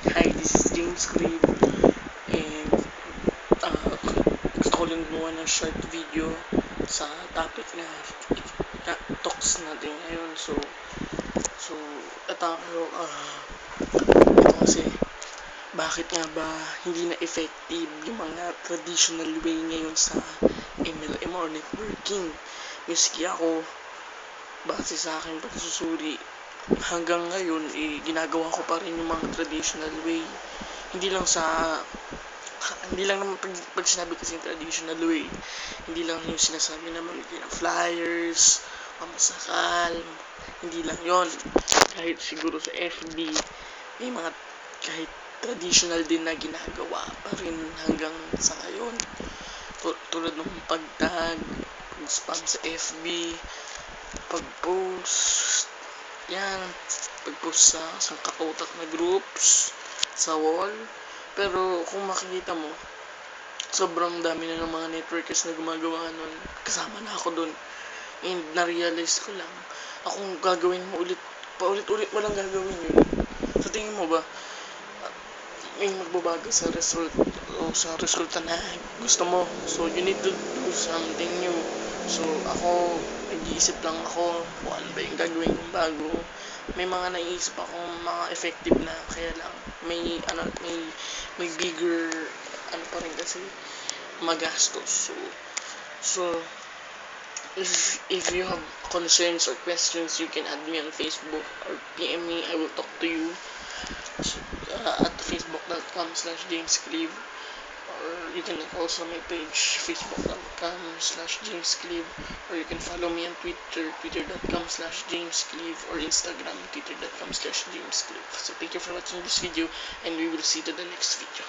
Hi, this is James Crib, and gusto ko lang gumawa ng short video sa topic na talks natin ngayon. So ito kasi, bakit nga ba hindi na effective yung mga traditional way ngayon sa MLM or networking? Miski ako, base sa aking pagsusuri, hanggang ngayon, ginagawa ko pa rin yung mga traditional way. Hindi lang sa hindi lang naman pag sinabi kasi traditional way, hindi lang yung sinasabi na mamigay ng flyers, mamasakal, hindi lang yon. Kahit siguro sa FB, may mga kahit traditional din na ginagawa pa rin hanggang sa ngayon. Tulad ng pagtag, pag-spam sa FB, pag-post, yan, pag-post sa sangkatutak na groups, sa wall. Pero kung makikita mo, sobrang dami na ng mga networkers na gumagawa nun. Kasama na ako dun. And na-realize ko lang, akong gagawin mo ulit, paulit-ulit mo lang gagawin yun. Sa tingin mo ba, may magbabago sa result o sa resulta na gusto mo? So, you need to do something new. So, ako, nag-iisip lang ako kung ano ba yung gagawin kong bago. May mga naiisip akong mga effective na, kaya lang may bigger pa rin kasi magastos. So if you have concerns or questions, you can add me on Facebook or PM me. I will talk to you at facebook.com/jamescleve, or you can also my page facebook.com/jamescleve, or you can follow me on twitter.com/jamescleve, or Instagram twitter.com/jamescleve. So thank you for watching this video, and we will see you to the next video.